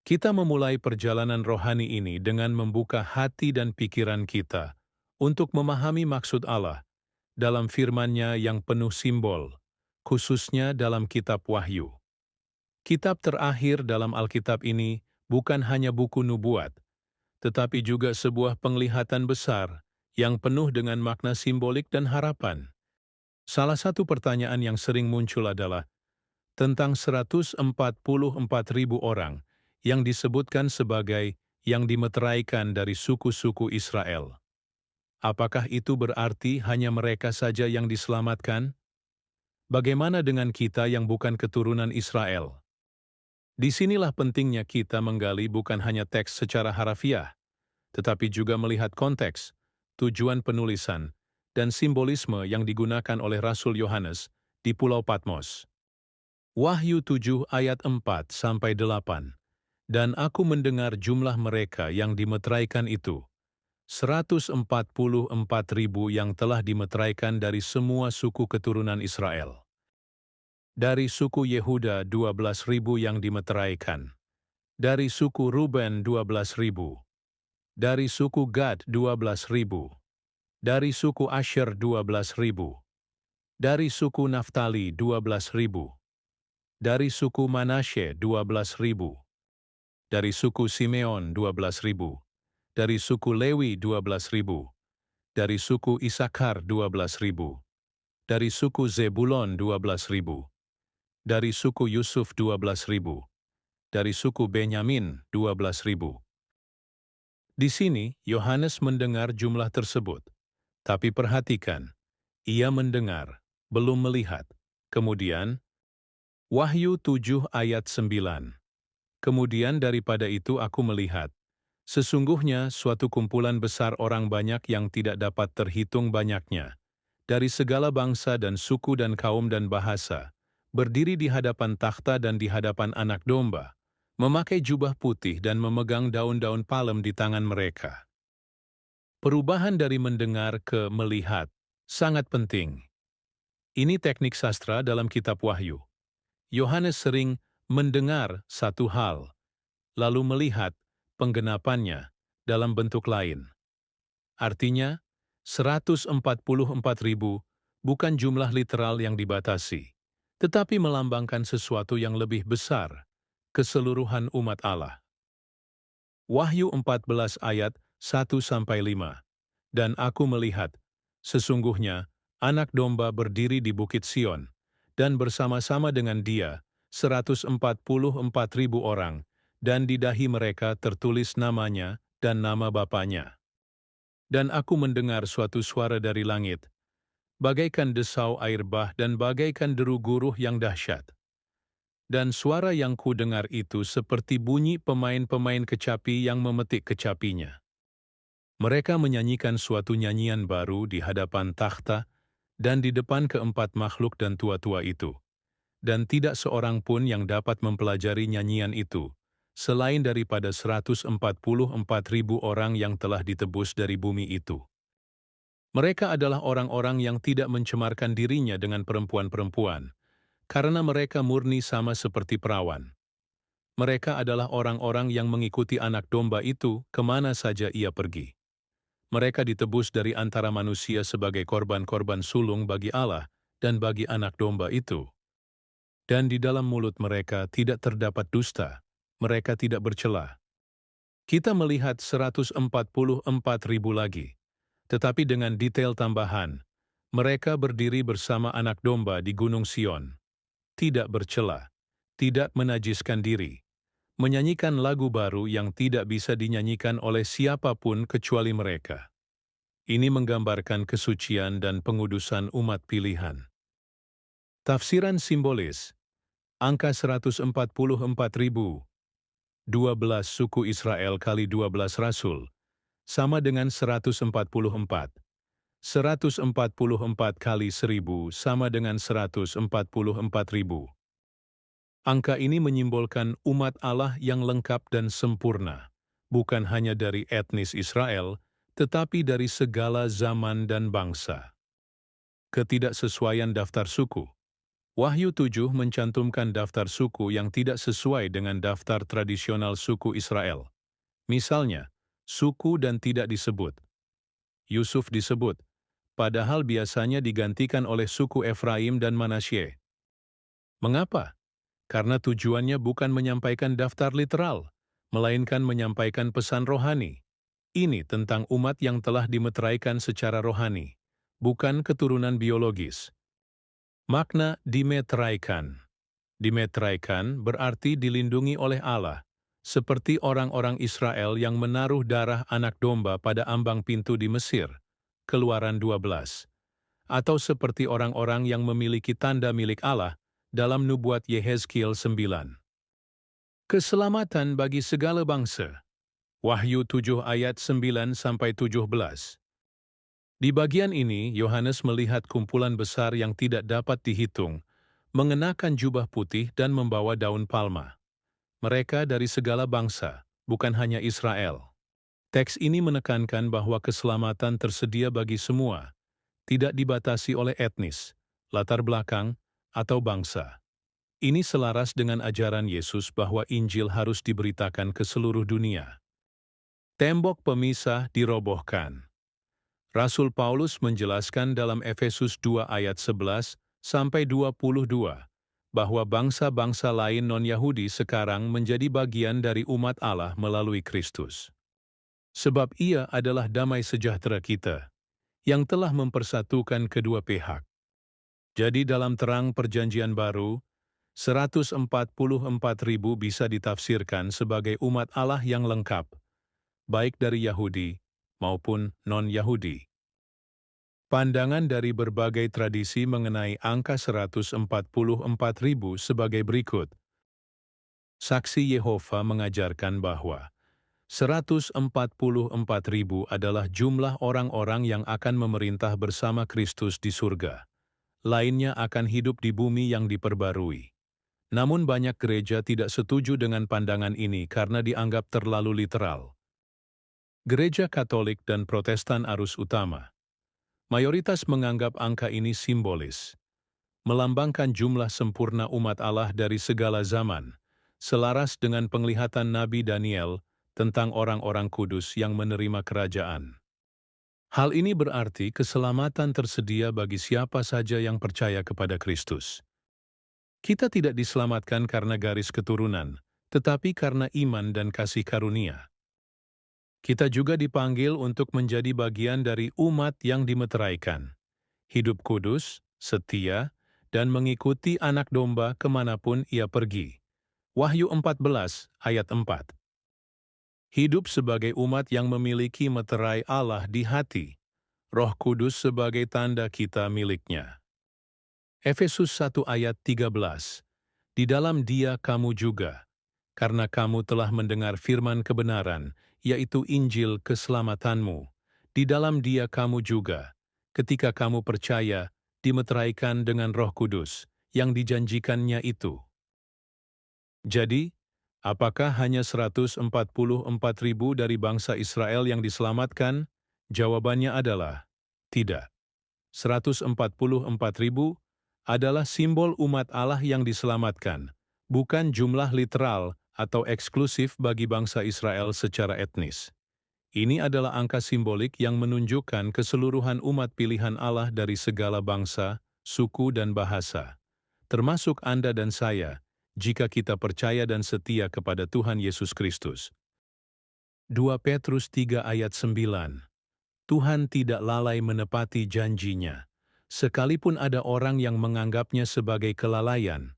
Kita memulai perjalanan rohani ini dengan membuka hati dan pikiran kita untuk memahami maksud Allah dalam firman-Nya yang penuh simbol, khususnya dalam kitab Wahyu. Kitab terakhir dalam Alkitab ini bukan hanya buku nubuat, tetapi juga sebuah penglihatan besar yang penuh dengan makna simbolik dan harapan. Salah satu pertanyaan yang sering muncul adalah tentang 144.000 orang yang disebutkan sebagai yang dimeteraikan dari suku-suku Israel. Apakah itu berarti hanya mereka saja yang diselamatkan? Bagaimana dengan kita yang bukan keturunan Israel? Disinilah pentingnya kita menggali bukan hanya teks secara harafiah, tetapi juga melihat konteks, tujuan penulisan, dan simbolisme yang digunakan oleh Rasul Yohanes di Pulau Patmos. Wahyu 7 ayat 4-8. Dan aku mendengar jumlah mereka yang dimeteraikan itu, 144.000 yang telah dimeteraikan dari semua suku keturunan Israel. Dari suku Yehuda 12.000 yang dimeteraikan. Dari suku Ruben 12.000. Dari suku Gad 12.000. Dari suku Asher 12.000. Dari suku Naftali 12.000. Dari suku Manasye 12.000. Dari suku Simeon 12.000. Dari suku Lewi 12.000. Dari suku Isakar 12.000. Dari suku Zebulon 12.000. Dari suku Yusuf 12.000. Dari suku Benyamin 12.000. Di sini, Yohanes mendengar jumlah tersebut. Tapi perhatikan, ia mendengar, belum melihat. Kemudian, Wahyu 7 ayat 9. Kemudian daripada itu aku melihat, sesungguhnya suatu kumpulan besar orang banyak yang tidak dapat terhitung banyaknya, dari segala bangsa dan suku dan kaum dan bahasa, berdiri di hadapan takhta dan di hadapan Anak Domba, memakai jubah putih dan memegang daun-daun palem di tangan mereka. Perubahan dari mendengar ke melihat sangat penting. Ini teknik sastra dalam kitab Wahyu. Yohanes sering mendengar satu hal, lalu melihat penggenapannya dalam bentuk lain. Artinya, 144.000 bukan jumlah literal yang dibatasi, tetapi melambangkan sesuatu yang lebih besar, keseluruhan umat Allah. Wahyu 14 ayat 1-5. Dan aku melihat, sesungguhnya, Anak Domba berdiri di Bukit Sion, dan bersama-sama dengan dia, 144.000 orang, dan di dahi mereka tertulis namanya dan nama Bapanya. Dan aku mendengar suatu suara dari langit, bagaikan desau air bah dan bagaikan deru guruh yang dahsyat. Dan suara yang ku dengar itu seperti bunyi pemain-pemain kecapi yang memetik kecapinya. Mereka menyanyikan suatu nyanyian baru di hadapan takhta dan di depan keempat makhluk dan tua-tua itu. Dan tidak seorang pun yang dapat mempelajari nyanyian itu, selain daripada 144.000 orang yang telah ditebus dari bumi itu. Mereka adalah orang-orang yang tidak mencemarkan dirinya dengan perempuan-perempuan, karena mereka murni sama seperti perawan. Mereka adalah orang-orang yang mengikuti Anak Domba itu kemana saja ia pergi. Mereka ditebus dari antara manusia sebagai korban-korban sulung bagi Allah dan bagi Anak Domba itu. Dan di dalam mulut mereka tidak terdapat dusta, mereka tidak bercela. Kita melihat 144.000 lagi, tetapi dengan detail tambahan, mereka berdiri bersama Anak Domba di Gunung Sion, tidak bercela, tidak menajiskan diri, menyanyikan lagu baru yang tidak bisa dinyanyikan oleh siapapun kecuali mereka. Ini menggambarkan kesucian dan pengudusan umat pilihan. Tafsiran simbolis, angka 144.000, 12 suku Israel kali 12 rasul, sama dengan 144. 144 kali 1.000 sama dengan 144.000. Angka ini menyimbolkan umat Allah yang lengkap dan sempurna, bukan hanya dari etnis Israel, tetapi dari segala zaman dan bangsa. Ketidaksesuaian daftar suku. Wahyu 7 mencantumkan daftar suku yang tidak sesuai dengan daftar tradisional suku Israel. Misalnya, suku dan tidak disebut. Yusuf disebut, padahal biasanya digantikan oleh suku Efraim dan Manasye. Mengapa? Karena tujuannya bukan menyampaikan daftar literal, melainkan menyampaikan pesan rohani. Ini tentang umat yang telah dimeteraikan secara rohani, bukan keturunan biologis. Makna dimeteraikan. Dimeteraikan berarti dilindungi oleh Allah, seperti orang-orang Israel yang menaruh darah anak domba pada ambang pintu di Mesir, Keluaran 12. Atau seperti orang-orang yang memiliki tanda milik Allah dalam nubuat Yehezkiel 9. Keselamatan bagi segala bangsa. Wahyu 7 ayat 9-17. Di bagian ini, Yohanes melihat kumpulan besar yang tidak dapat dihitung, mengenakan jubah putih dan membawa daun palma. Mereka dari segala bangsa, bukan hanya Israel. Teks ini menekankan bahwa keselamatan tersedia bagi semua, tidak dibatasi oleh etnis, latar belakang, atau bangsa. Ini selaras dengan ajaran Yesus bahwa Injil harus diberitakan ke seluruh dunia. Tembok pemisah dirobohkan. Rasul Paulus menjelaskan dalam Efesus 2 ayat 11-22 bahwa bangsa-bangsa lain non-Yahudi sekarang menjadi bagian dari umat Allah melalui Kristus. Sebab ia adalah damai sejahtera kita, yang telah mempersatukan kedua pihak. Jadi dalam terang perjanjian baru, 144.000 bisa ditafsirkan sebagai umat Allah yang lengkap, baik dari Yahudi maupun non-Yahudi. Pandangan dari berbagai tradisi mengenai angka 144.000 sebagai berikut. Saksi Yehova mengajarkan bahwa 144.000 adalah jumlah orang-orang yang akan memerintah bersama Kristus di surga. Lainnya akan hidup di bumi yang diperbarui. Namun banyak gereja tidak setuju dengan pandangan ini karena dianggap terlalu literal. Gereja Katolik dan Protestan arus utama. Mayoritas menganggap angka ini simbolis, melambangkan jumlah sempurna umat Allah dari segala zaman, selaras dengan penglihatan Nabi Daniel tentang orang-orang kudus yang menerima kerajaan. Hal ini berarti keselamatan tersedia bagi siapa saja yang percaya kepada Kristus. Kita tidak diselamatkan karena garis keturunan, tetapi karena iman dan kasih karunia. Kita juga dipanggil untuk menjadi bagian dari umat yang dimeteraikan, hidup kudus, setia, dan mengikuti anak domba kemanapun ia pergi. Wahyu 14 ayat 4. Hidup sebagai umat yang memiliki meterai Allah di hati, Roh Kudus sebagai tanda kita miliknya. Efesus 1 ayat 13. Di dalam Dia kamu juga, karena kamu telah mendengar firman kebenaran, yaitu Injil keselamatanmu. Di dalam Dia kamu juga, ketika kamu percaya, dimeteraikan dengan Roh Kudus, yang dijanjikannya itu. Jadi, apakah hanya 144.000 dari bangsa Israel yang diselamatkan? Jawabannya adalah, tidak. 144.000 adalah simbol umat Allah yang diselamatkan, bukan jumlah literal atau eksklusif bagi bangsa Israel secara etnis. Ini adalah angka simbolik yang menunjukkan keseluruhan umat pilihan Allah dari segala bangsa, suku dan bahasa, termasuk Anda dan saya, jika kita percaya dan setia kepada Tuhan Yesus Kristus. 2 Petrus 3 ayat 9. Tuhan tidak lalai menepati janjinya, sekalipun ada orang yang menganggapnya sebagai kelalaian,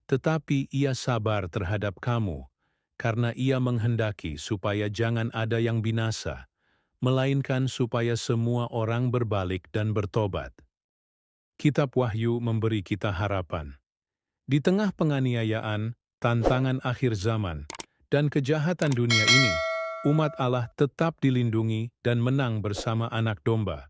tetapi ia sabar terhadap kamu, karena ia menghendaki supaya jangan ada yang binasa, melainkan supaya semua orang berbalik dan bertobat. Kitab Wahyu memberi kita harapan. Di tengah penganiayaan, tantangan akhir zaman, dan kejahatan dunia ini, umat Allah tetap dilindungi dan menang bersama anak domba.